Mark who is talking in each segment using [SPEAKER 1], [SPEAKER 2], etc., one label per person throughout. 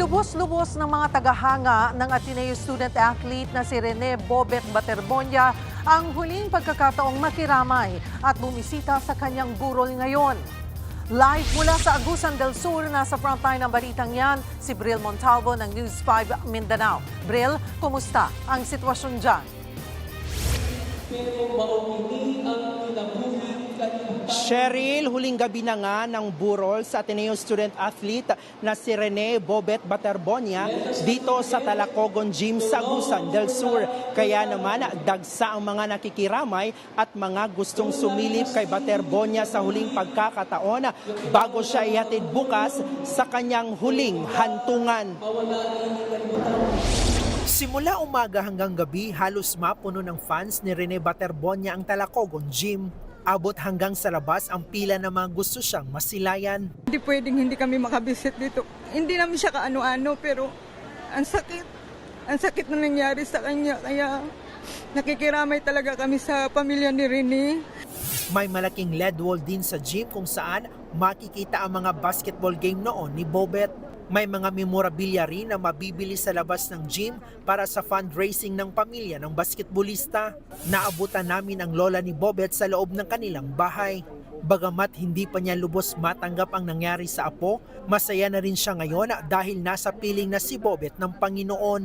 [SPEAKER 1] Nilubos-lubos ng mga tagahanga ng Ateneo student athlete na si Rene Bobet Baterbonia ang huling pagkakataong makiramay at bumisita sa kanyang burol ngayon. Live mula sa Agusan del Sur, nasa frontline ng balitang yan, si Bril Montalvo ng News 5 Mindanao. Bril, kumusta ang sitwasyon dyan?
[SPEAKER 2] Cheryl, huling gabi na nga ng burol sa Ateneo student athlete na si Rene Bobet Baterbonia dito sa Talacogon Gym sa Agusan del Sur. Kaya naman dagsa ang mga nakikiramay at mga gustong sumilip kay Baterbonia sa huling pagkakataon bago siya ihatid bukas sa kanyang huling hantungan. Simula umaga hanggang gabi, halos mapuno ng fans ni Rene Baterbonia ang Talacogon Gym. Abot hanggang sa labas ang pila ng mga gusto siyang masilayan.
[SPEAKER 3] Hindi pwedeng hindi kami makabisit dito. Hindi namin siya kaano-ano pero ang sakit. Ang sakit na nangyari sa kanya kaya nakikiramay talaga kami sa pamilya ni Rene.
[SPEAKER 2] May malaking LED wall din sa gym kung saan makikita ang mga basketball game noon ni Bobet. May mga memorabilia rin na mabibili sa labas ng gym para sa fundraising ng pamilya ng basketballista. Naabutan namin ang lola ni Bobet sa loob ng kanilang bahay. Bagamat hindi pa niya lubos matanggap ang nangyari sa apo, masaya na rin siya ngayon dahil nasa piling na si Bobet ng Panginoon.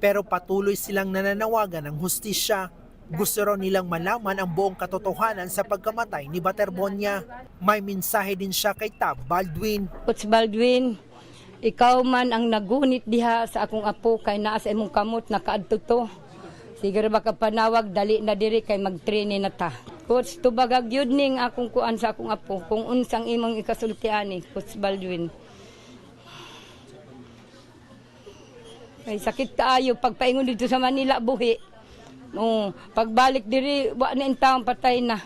[SPEAKER 2] Pero patuloy silang nananawagan ng hustisya. Gusto raw nilang malaman ang buong katotohanan sa pagkamatay ni Baterbonia. May mensahe din siya kay Tab Baldwin.
[SPEAKER 4] Coach Baldwin, ikaw man ang nagunit diha sa akong apo kay naa sa imong kamot nakaadto to. Siguro baka panawag dali na diri kay mag-training na ta. Coach, tubagag yun ning akong kuan sa akong apo kung unsang imong ikasultiani, Coach Baldwin. Ay sakit kaayo pagpaingon dito sa Manila buhi. Pagbalik diri wa na intawong patay na.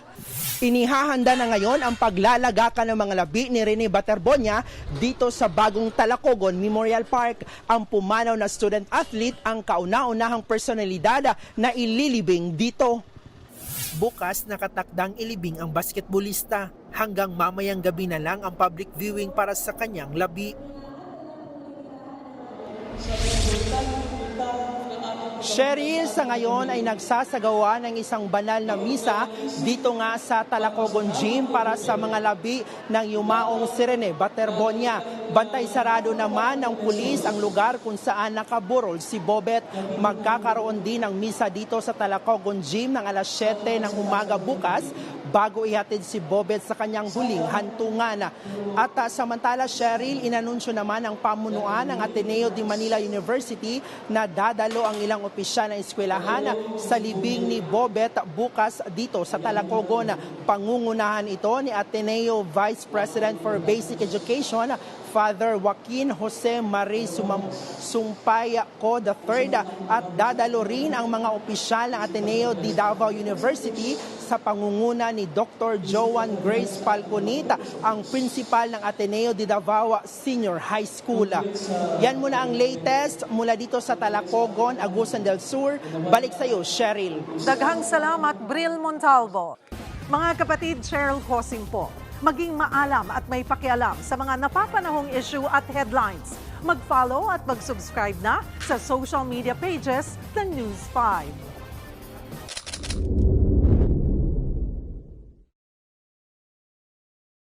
[SPEAKER 2] Inihahanda na ngayon ang paglalagakan ng mga labi ni Rene Baterbonia dito sa bagong Talacogon Memorial Park. Ang pumanaw na student athlete ang kauna-unahang personalidad na ililibing dito. Bukas nakatakdang ilibing ang basketballista. Hanggang mamayang gabi na lang ang public viewing para sa kanyang labi. Cheryl, sa ngayon ay nagsasagawa ng isang banal na misa dito nga sa Talacogon Gym para sa mga labi ng yumaong si Rene Baterbonia. Bantay sarado naman ng pulis ang lugar kung saan nakaburol si Bobet. Magkakaroon din ng misa dito sa Talacogon Gym ng alas 7 ng umaga bukas bago ihatid si Bobet sa kanyang huling hantungan. At samantala, Cheryl, inanunsyo naman ng pamunuan ng Ateneo de Manila University na dadalo ang ilang opisyal ng eskwelahan sa libing ni Bobet bukas dito sa Talacogon. Pangungunahan ito ni Ateneo Vice President for Basic Education, Father Joaquin Jose Marie Sumpay Co. III, at dadalo rin ang mga opisyal ng Ateneo de Davao University sa pangunguna ni Dr. Joan Grace Falconita, ang principal ng Ateneo de Davao Senior High School. Yan muna ang latest mula dito sa Talacogon, Agusan del Sur. Balik sa iyo, Cheryl.
[SPEAKER 1] Daghang salamat, Bril Montalvo. Mga kapatid, Cheryl Hosing po. Maging maalam at may pakialam sa mga napapanahong issue at headlines. Mag-follow at mag-subscribe na sa social media pages ng News 5.